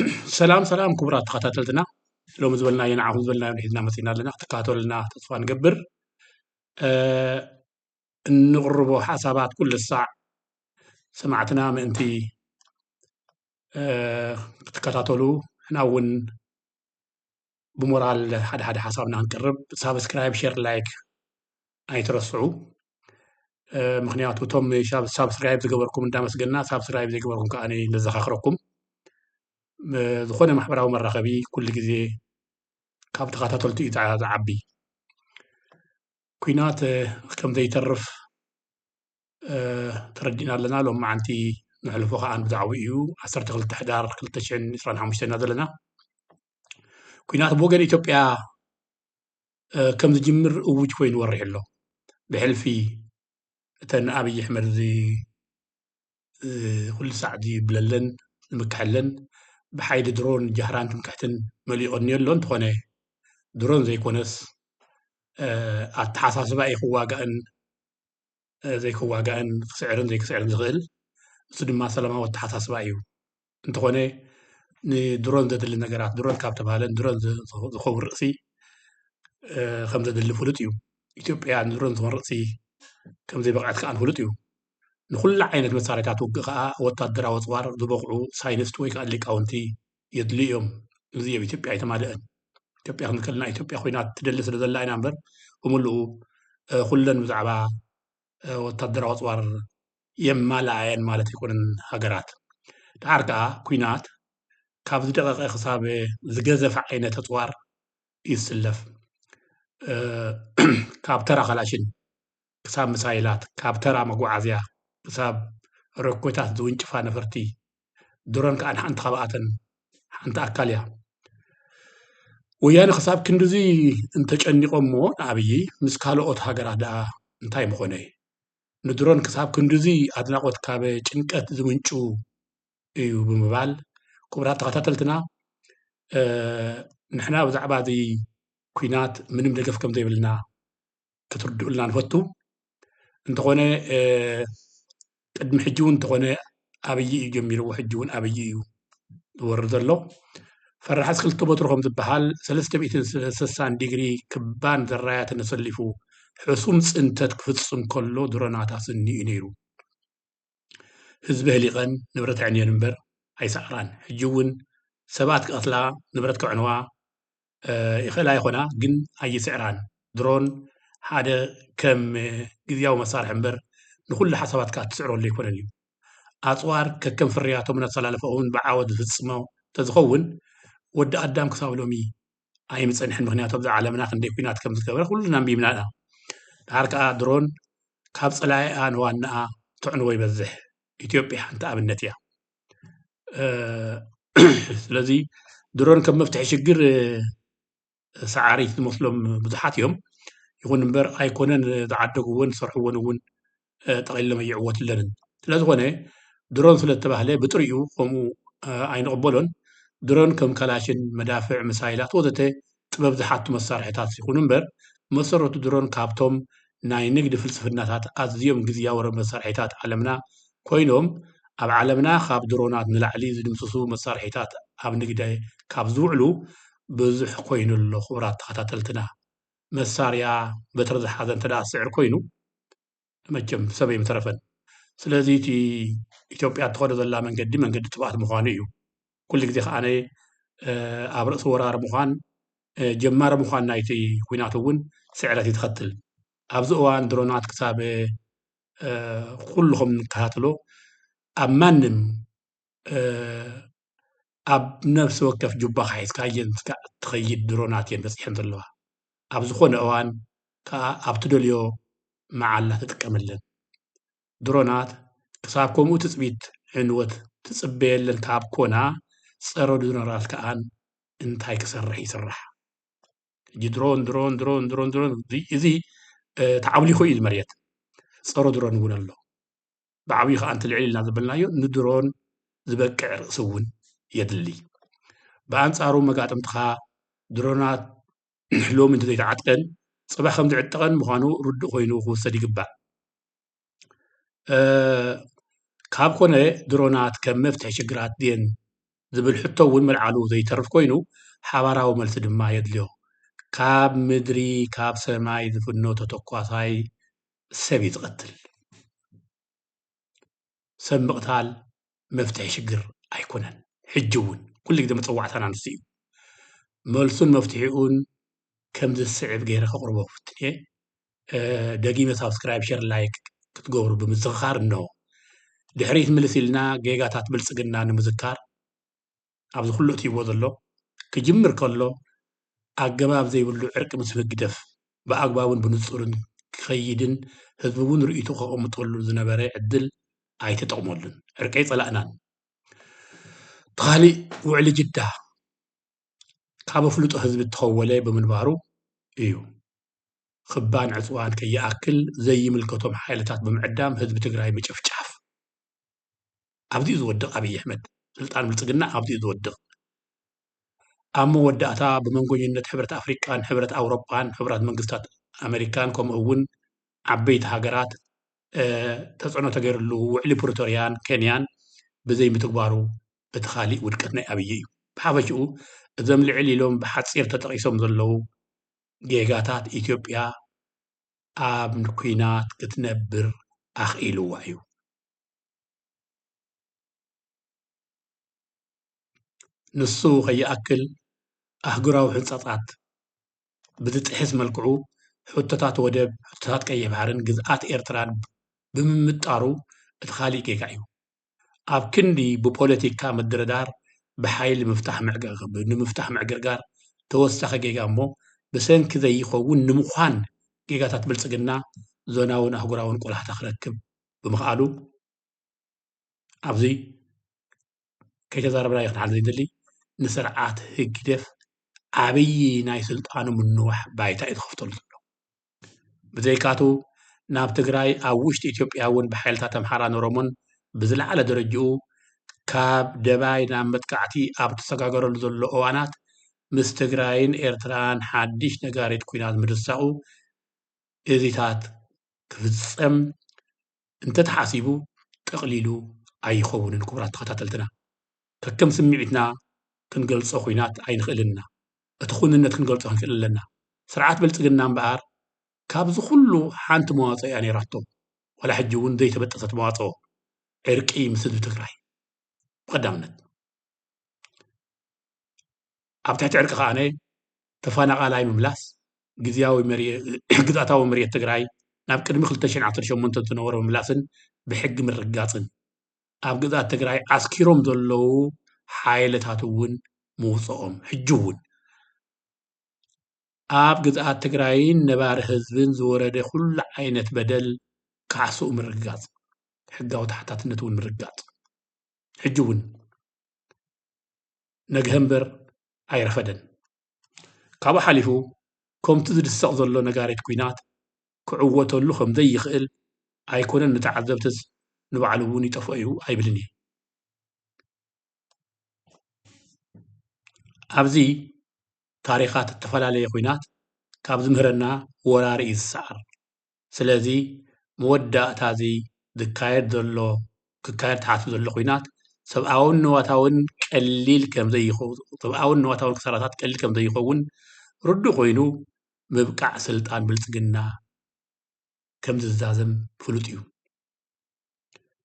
سلام سلام كبرات تخاتلتنا لو مزبلنا ينعهم زبلنا نحيدنا مسينا لنا تكاتلنا تصفان قبر نقربوا حسابات كل الساعة سمعتنا من انتي تكاتلوا احنا ون بمورال حد حسابنا نقرب سابسكرايب شير لايك اي ترسعوا مخنياتو توم شاب سابسكرايب زقبركم اندامس قلنا سابسكرايب زقبركم كأني نزخخركم ዝኾነ ማሕበራዊ መራኸቢ ኩሉ ግዜ ካብ ተኸታተልቲ እዩ ዝዓቢ ኩናት ከም ዘይተርፍ ተረዲእና ኣለና ሎም መዓንቲ ንሕልፎ ከዓ ብዛዕባ እዩ 12 ሕዳር 2025 ኢና ዘለና ኩናት ብወገን ኢትዮጵያ ከም ዝጅምር እውጅ ኮይኑ ወሪሕ ኣሎ ብሕልፊ እተን ኣብይ ኣሕመድ ኩሉ ሰዓት ዝብለለን ዝምክሐለን بحيد درون جهران تمكحتن مليون يلو انتخونه درون زي كونس التحاساس بقى زي خواقان سعرن زي سعرن زغل سدي ما سلامة والتحاساس بقى انتخونه درون زي دل النقرات درون كابت بهالن درون زي خور رأسي خمسة دل فلوتيو إثيوبيا درون زي رأسي كم زي بقعت كأن فلوتيو نخل عينة مسارات وقعها وتدرى وصوار ذبقوا ساينس تويك اللي كاونتي يدليهم زي بيتبقى يتمالئن تبقى نكلنا إثيوبيا خوينات تدلس لذلا نمبر وملؤوا خلن مزعبا وتدرى وصوار يمال عين مالت يكون هجرات تعرقا كوينات كابز دقيقة خصابة زجزف عينة تطوار يسلف كابترا خلاشين كساب مسايلات كابترا مقوعزيا كساب ركوتات دوين شفا نفرتي درون كأن حنت خباتن حنت أكاليا ويانا خساب كندزي انتج أني قمو أبي مسكالو أوت هاجرا دا انتاي مخوني ندرون كساب كندزي أدنا قوت كابي چنكت زوينچو ايو بمبال كبرات تغتاتلتنا نحنا بزعبا دي كوينات منم دقف كم ديبلنا كتردو لنا نفتو انتخونه قدم حجون تخونه أبي يجميرو حجون أبي ورد له فرحس خلطو بطرهم زبحال 360 ديجري كبان ذرايات نسلفو حسوم انتت كفتسم كله درونات سني ينيرو حزبه لغن نبرت عني نمبر هاي سعران حجون سبات قتلا نبرت كعنوا يخلا يخونا جن هاي سعران درون هذا كم جزياو مسار حمبر نقول حسابات كات سعره اللي يكون اليوم أطوار ككم فرياتهم من الصلالفون بعاود في السماء تزخون ود قدام كسابلومي أي مثلا نحن مغنيات بذا عالمنا خندي كوينات كم تكبر كلنا بيمنا حركة درون كاب صلاة أنوانا تعنوي بزه إثيوبيا أنت أبنتيا الذي درون كم مفتح شجر سعاري المسلم بزحات يوم يكون نمبر أيقونن تعدقون صرحون تقل ما يعوت لنا لذونه درون سلتبهله بطريقه قومو عين قبلون درون كم كلاشن مدافع مسايلات وذته طبب زحات مسارحታት يكون نمبر مسرت درون كابتوم ناي نقد فلسفناتات أزيوم جزيا ور مسارحታት علمنا كوينوم أب علمنا خاب درونات نلعلي زدمسسو مسارحታት أب نقد كاب زوعلو بزح كوينو الخبرات تخاتلتنا مساريا بترز حزن تدا سعر كوينو مجم سبي مترفن سلازي تي إثيوبيا تخرج زلا من قد تبعت مخانيو كل جزء أنا أبرز ورار مخان جمار مخان نايتي كويناتون سعراتي تختل أبزوان درونات كسابة كلهم كهاتلو أمانم أب نفس وقف جبا خايس كاين تخيل درونات بس الحمد لله أبزخون أوان كأبتدليو مع الله تتكملن درونات كسابكم وتثبيت عنوت تثبيل للكاب كونا صاروا درونات كأن انتهي كسرح يسرح يجي درون زي تعاولي خوي المريت صاروا درون يقول الله بعويخ أنت العليل نازل بالنايو ندرون زبكع رأسون يدلي بأن صاروا مقاتم تخا درونات حلو من تدي تعتقن صباح خمس عتقن مخانو رد خوينو خو صديق با كاب كونه درونات كم مفتح شجرات دين ዝብል ሕቶ እውን መልዓሉ ዘይተርፍ ኮይኑ ሓባራዊ መልሲ ድማ የድልዮ ካብ ምድሪ ካብ ሰማይ ዝፍኖ ተተኳሳይ ሰብ እዩ ዝቐትል ሰብ ምቕታል መፍትሒ ሽግር ኣይኮነን ሕጂ እውን ኩሉ ግዜ መፀዋዕታና ንሱ እዩ መልሱን መፍትሒኡን ከም ዝስዕብ ገይረ ከቕርቦ ፍትንየ ደጊመ ሳብስክራይብ ሸር ላይክ ክትገብሩ ብምዝኽኻር እንሆ ድሕሪት ምልስ ኢልና ጌጋታት ብልፅግና ንምዝካር ኣብዚ ኩሉ እትይዎ ዘሎ ክጅምር ከሎ ኣገባብ ዘይብሉ ዕርቂ ምስ ምግደፍ ብኣግባቡን ብንጹርን ክኸይድን ህዝቢ እውን ርእይቱ ከቐምጠሉ ዝነበረ ዕድል ኣይተጠቕመሉን ዕርቀይ ፀላእናን ተኻሊእ ውዕሊ ጅዳ ካብ ኣፍልጦ ህዝቢ እተኸወለ ብምንባሩ እዩ ክባን ዕፅዋን ከይኣክል ዘይምልከቶም ሓይልታት ብምዕዳም ህዝቢ ትግራይ ምጭፍጫፍ ኣብዚኡ ዝወድቕ ኣብይ ኣሕመድ ስልጣን ብልፅግና ኣብዚኡ ዝወድቕ ኣብ መወዳእታ ብመንጎኝነት ሕብረት ኣፍሪቃን ሕብረት ኣውሮጳን ሕብረት መንግስታት ኣሜሪካን ከምኡ እውን ዓበይቲ ሃገራት ተፅዕኖ ተገይሩሉ ውዕሊ ፕሪቶርያን ኬንያን ብዘይ ምትግባሩ እቲ ካሊእ ውድቀት ናይ ኣብይ እዩ ብሓፈሽኡ እዞም ልዕል ኢሎም ብሓፂር ተጠቒሶም ዘለዉ ጌጋታት ኢትዮጵያ ኣብ ኩናት ክትነብር ኣኽኢልዋ እዩ ንሱ ከይኣክል ኣህጉራዊ ህንፀታት ብዝጥሕስ መልክዑ ሕቶታት ወደብ ሕቶታት ቀይሕ ባሕርን ግዝኣት ኤርትራን ብምምጣሩ እቲ ካሊእ ጌጋ እዩ ኣብ ክንዲ ብፖለቲካ ምድርዳር ብሓይሊ ንምፍታሕ ምዕግርጋር ተወሳኺ ጌጋ እሞ ብሰንኪ ዘይኸውን ንምዃን ጌጋታት ብልፅግና ዞናውን ኣህጉራውን ቆላሕታ ክረክብ ብምኽኣሉ ኣብዚ ከይተዛረብና ክንሓልፍ ዘይደሊ ንስርዓት ህግደፍ ዓብይ ናይ ስልጣኑ ምንዋሕ ባይታ እዩ ዝኸፍተሉ ዘሎ ብዘይካቱ ናብ ትግራይ ኣብ ውሽጢ ኢትዮጵያ እውን ብሓይልታት ኣምሓራን ኦሮሞን ብዝለዓለ ደረጅኡ ካብ ደባይ ናብ መጥቃዕቲ ኣብ ተሰጋገረሉ ዘሎ እዋናት ምስ ትግራይን ኤርትራን ሓድሽ ነጋሪት ኩናት ምድሳኡ እዚታት ክፍፀም እንተተሓሲቡ ጠቕሊሉ ኣይኸውንን ክቡራት ተኸታተልትና ከከም ስምዒትና ክንገልፆ ኩናት ኣይንኽእልና እቲ ኩንነት ክንገልፆ ክንክእል ኣለና ስርዓት ብልፅግና እምበኣር ካብዚ ኩሉ ሓንቲ መዋፅኦ እያ ነይራቶ ወላ ሕጂ እውን ዘይተበጠሰት መዋፅኦ ዕርቂ ምስ ህዝቢ ትግራይ ብቐዳምነት ኣብ ትሕቲ ዕርቂ ከዓነ ተፈናቓላይ ምምላስ ግዝኣታዊ መሬት ትግራይ ናብ ቅድሚ 2018 ዝነበሮ ምምላስን ብሕጊ ምርጋፅን ኣብ ግዝኣት ትግራይ ዓስኪሮም ዘለዉ ሓይልታት እውን ምውፅኦም ሕጂ እውን ኣብ ግዝኣት ትግራይን ነባሪ ህዝብን ዝወረደ ኩሉ ዓይነት በደል ካዕስኡ ምርጋፅ ሕጋዊ ተሓታትነት እውን ምርጋፅ ሕጂ እውን ነግህ እምበር ኣይረፈደን ካብኡ ሓሊፉ ከምቲ ዝድሰቕ ዘሎ ነጋሪት ኩናት ክዕወተሉ ከም ዘይኽእል ኣይኮነን ንተዓዘብትስ ንባዕሉ እውን ይጠፍኦ እዩ ኣይብልን እየ ኣብዚ ታሪኻት እተፈላለየ ኩናት ካብ ዝምህረና ወራሪ እዩ ዝሰዓር ስለዚ መወዳእታ እዚ ዝካየድ ዘሎ ክካየድ ተሓስቡ ዘሎ ኩናት ሰብኣውን ንዋታውን ቀሊል ከም ዘይኸውን ሰብኣውን ንዋታውን ክሳራታት ቀሊል ከም ዘይኸውን ርዱእ ኮይኑ ምብቃዕ ስልጣን ብልፅግና ከም ዝዛዘም ፍሉጥ እዩ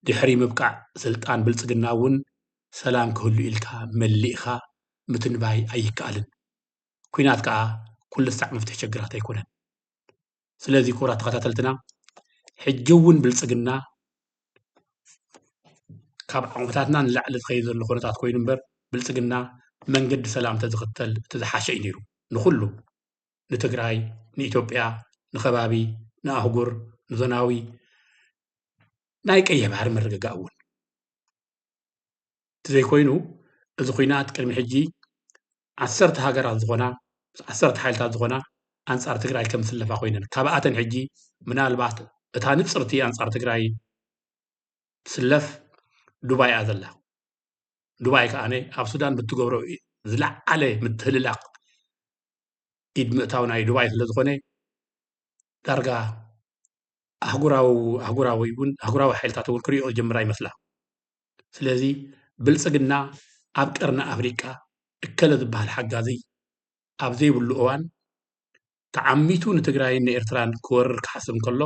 ድሕሪ ምብቃዕ ስልጣን ብልፅግና እውን ሰላም ክህሉ ኢልካ መሊእኻ ምትንባይ ኣይከኣልን ኩናት ከዓ ኩሉ ሳዕ መፍትሒ ሸግራት ኣይኮነን ስለዚ ክቡራት ተኸታተልትና ሕጂ እውን ብልፅግና ካብ ዓቕምታትና ንላዕሊ ዝኸይድ ዘሎ ኩነታት ኮይኑ እምበር ብልፅግና መንገዲ ሰላም ተዝኽተል እቲ ዝሓሸ እዩ ነይሩ ንኩሉ ንትግራይ ንኢትዮጵያ ንኸባቢ ንኣህጉር ንዞናዊ ናይ ቀይሕ ባሕሪ ምርግጋእ እውን እቲ ዘይኮይኑ እዚ ኩናት ቅድሚ ሕጂ 10 ሃገራት ዝኾና 10 ሓይልታት ዝኾና ኣንጻር ትግራይ ከም ዝስለፋ ኮይነን ካብኣተን ሕጂ ምናልባት እታ ንፅርቲ ኣንጻር ትግራይ ትስለፍ ዱባይ እያ ዘላ ዱባይ ከዓነ ኣብ ሱዳን ብትገብሮ ዝለዓለ ምትህልላቕ ኢድ ምእታው ናይ ዱባይ ስለ ዝኾነ ዳርጋ ኣህጉራዊ ሓይልታት እውን ክሪኦ ዝጀምራ ይመስላ ስለዚ ብልፅግና ኣብ ቀርኒ ኣፍሪቃ እከለ ዝበሃል ሓጋዚ ኣብ ዘይብሉ እዋን ተዓሚቱ ንትግራይን ንኤርትራን ክወርር ክሓስብ እንከሎ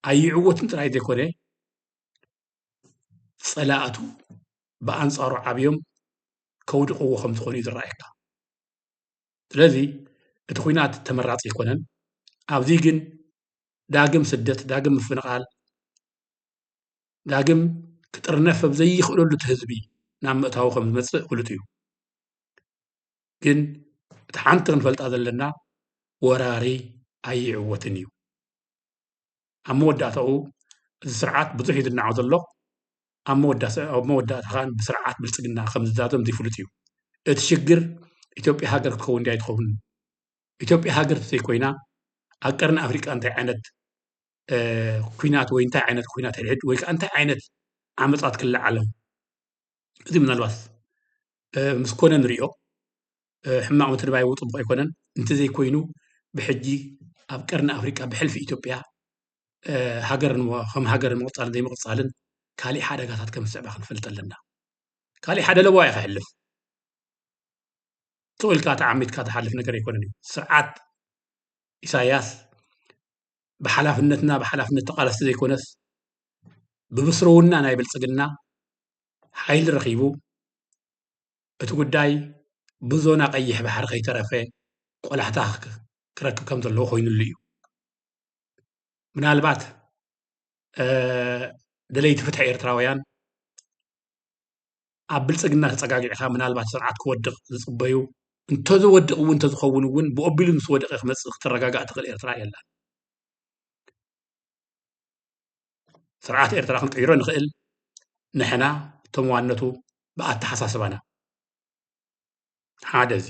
ኣይዕወትን ጥራይ ዘይኮነ ጸላእቱ ብኣንጻሩ ዓብዮም ከውድቕዎ ከም ዝኾኑ እዩ ዝረኣየካ ስለዚ እቲ ኩናት ተመራፂ ኣይኮነን ኣብዚ ግን ዳግም ስደት ዳግም ምፍንቓል ዳግም ክጥርነፍ ኣብ ዘይኽእለሉ እቲ ህዝቢ ናብ ምእታዊ ከም ዝመጽእ ፍሉጥ እዩ ግን እቲ ሓንቲ ክንፈልጣ ዘለና ወራሪ ኣይዕወትን እዩ ኣብ መወዳእታኡ እዚ ስርዓት ብዙሕ እዩ ዝናዖ ዘሎ ኣብ መወዳእታ ከዓ ብስርዓት ብልፅግና ከም ዝዛዘም ዘይፍሉጥ እዩ እቲ ሽግር ኢትዮጵያ ሃገር ክትከውን እንድያ ትኸውን ኢትዮጵያ ሃገር ዘይኮይና ኣብ ቀርኒ ኣፍሪቃ እንታይ ዓይነት ኩናት ወይ እንታይ ዓይነት ኩናት ሕድሕድ ወይ ከዓ እንታይ ዓይነት ዓመፃት ክለዓለ እዚ ምናልባት ምስ ኮነ ንሪኦ ሕማቕ ምትንባይ ፅቡቅ ኣይኮነን እንተዘይኮይኑ ብሕጂ ኣብ ቀርኒ ኣፍሪቃ ብሕልፊ ኢትዮጵያ ሃገር ከም ሃገር ምቕፃልን ዘይምቕፃልን ካልእ ሓደጋታት ከም ዝስዕባ ክንፈልጥ ኣለና ካልእ ሓደ ለዋ ኢኻ ሕልፍ ትቕኢልካ ተዓሚትካ ተሓልፍ ነገር ኣይኮነን እዩ ስርዓት ኢሳያስ ብሓላፍነትና ብሓላፍነት ተቓለስቲ ዘይኮነስ ብብስረውና ናይ ብልፅግና ሓይሊ ረኺቡ እቲ ጉዳይ ብዞና ቀይሕ ባሕሪ ከይተረፈ ቆላሕታ ክረክብ ከም ዘለዎ ኮይኑሉ እዩ ምናልባት ደለይቲ ፍትሒ ኤርትራውያን ኣብ ብልፅግና ተፀጋጊዕካ ምናልባት ስርዓት ክወድቕ ዝፅበዩ እንተዝወድቕ እውን እንተዝኸውን እውን ብቐቢሉ ምስ ወደቐ ክመፅእ ክትረጋጋእ ትኽእል ኤርትራ የላ ስርዓት ኤርትራ ክንቅይሮ ንኽእል ንሕና ተመዋነቱ ብኣተሓሳስባና ሓደ እዚ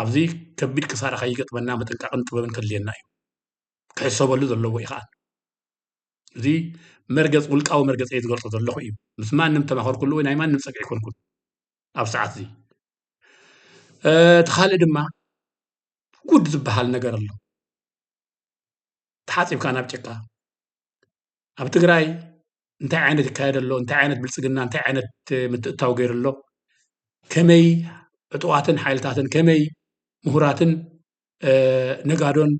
ኣብዚ ከቢድ ክሳራ ከይገጥመና መጥንቃቕን ጥበብን ከድልየና እዩ ክሕሰበሉ ዘለዎ እዩ ከዓ እዚ መርገፅ ውልቃዊ መርገፂ እየ ዝገልፆ ዘለኹ እዩ ምስ ማንም ተማኸርኩሉ ወይ ናይ ማንም ፀግዒ ይኮንኩን ኣብ ሰዓት እዚ እቲ ካልእ ድማ ጉድ ዝበሃል ነገር ኣሎ ተሓፂብካ ናብ ጭቃ ኣብ ትግራይ እንታይ ዓይነት ይካየድ ኣሎ እንታይ ዓይነት ብልፅግና እንታይ ዓይነት ምትእትታው ገይሩ ኣሎ ከመይ ዕጡዋትን ሓይልታትን ከመይ ምሁራትን ነጋዶን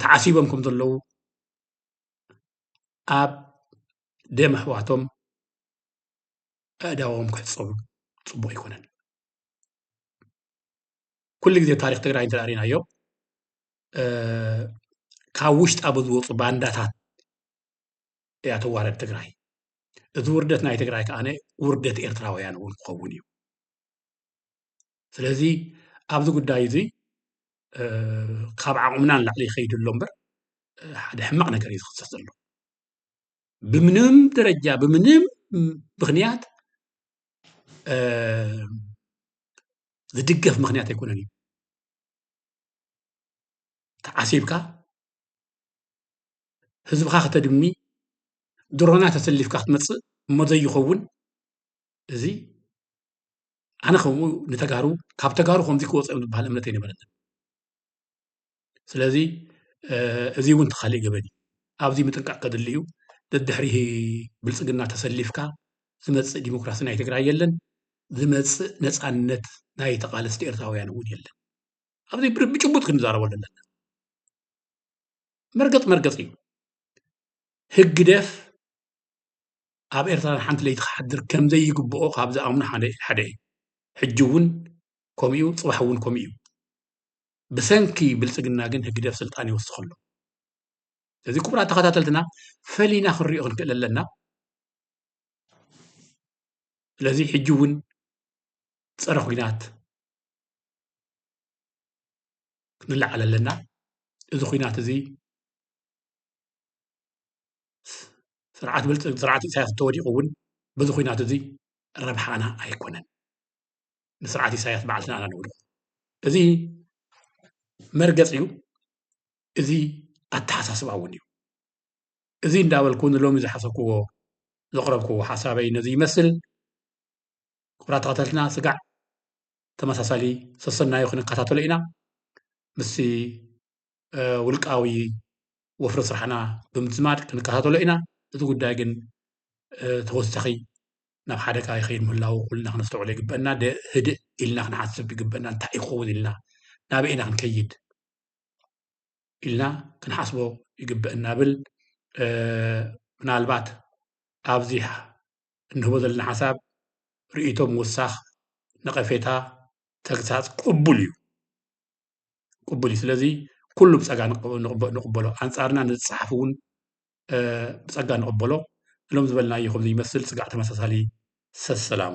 ተዓሲቦም ከም ዘለዉ ኣብ ደም ኣሕዋቶም ኣእዳዎም ክሕፀቡ ፅቡቅ ኣይኮነን ኩሉ ግዜ ታሪክ ትግራይ እንተሪእናዮ ካብ ውሽጣ ብዝወፁ ባንዳታት እያ ተዋረድ ትግራይ እዚ ውርደት ናይ ትግራይ ከዓነ ውርደት ኤርትራውያን እውን ክኸውን እዩ ስለዚ ኣብዚ ጉዳይ እዚ ካብ ዓቕምና ንላዕሊ ይኸይድ ኣሎ እምበር ሓደ ሕማቕ ነገር እዩ ዝኽሰት ዘሎ ብምንም ደረጃ ብምንም ምክንያት ዝድገፍ ምክንያት ኣይኮነን እዩ ተዓሲብካ ህዝብካ ከተድሚ ድሮና ተሰሊፍካ ክትመፅእ እሞ ዘይኸውን እዚ ኣነ ከምኡ ንተጋሩ ካብ ተጋሩ ከምዚ ክወፅእ እዮም ዝበሃል እምነት ኣይነበረንን ስለዚ እዚ እውን ተኻሊእ ገበን እዩ ኣብዚ ምጥንቃቕ ከድሊ እዩ ደድሕሪ ብልፅግና ተሰሊፍካ ዝመፅእ ዲሞክራሲ ናይ ትግራይ የለን ዝመፅእ ነፃነት ናይ ተቓለስቲ ኤርትራውያን እውን የለን ኣብዚ ብጭቡጥ ክንዛረበሉ ኣለና መርገፅ መርገፅ እዩ ሕጊ ደፍ ኣብ ኤርትራን ሓንቲ ለይቲ ክሓድር ከም ዘይግብኦ ካብ ዝኣምኑ ሓደ እዩ ሕጂ እውን ከምኡ ፅባሕ እውን ከምኡ እዩ ብሰንኪ ብልፅግና ግን ሕጊ ደፍ ስልጣን ይወስኽ ኣሎ ስለዚ ክቡራት ተኸታተልትና ፈሊና ክንሪኦ ክንክእል ኣለና ስለዚ ሕጂ እውን ፀረ ኩናት ክንላዓል ኣለና እዚ ኩናት እዚ ስርዓት ኢሳያስ እንተወዲቑ እውን በዚ ኩናት እዚ ረብሓና ኣይኮነን ንስርዓት ኢሳያስ በዓልትና ኢና ነውድቑ እዚ መርገፂ እዩ እዚ ኣተሓሳስባ እውን እዩ እዚ እንዳበልኩ ንሎሚ ዝሓሰብክዎ ዘቕረብክዎ ሓሳበይ ነዚ ይመስል ክቡራት ተኸታተልትና ስጋዕ ተመሳሳሊ ሰሰናዮ ክንከታተሎ ኢና ምስቲ ውልቃዊ ወፍሪ ስራሕና ብምዝማድ ክንከታተሎ ኢና እቲ ጉዳይ ግን ተወሳኺ ናብ ሓደጋ ይኸይድ ምህላው ኩልና ክነስተውዕሎ ይግበአና ህድእ ኢልና ክንሓስብ ይግበአና እንታይ ይኸውን ኢልና ናበይና ክንከይድ ኢልና ክንሓስቦ ይግበአና ብል ምናልባት ኣብዚ እንህቦ ዘለና ሓሳብ ርእይቶ ምውሳኽ ነቐፌታ ተግሳጽ ቅቡል እዩ ቅቡል እዩ ስለዚ ኩሉ ብጸጋ ንቕበሎ ኣንጻርና ንዝፀሓፍ እውን ብጸጋ ንቕበሎ ኢሎም ዝበልናዮ ከምዚ ይመስል ስጋዕ ተመሳሳሊ ሰላሙ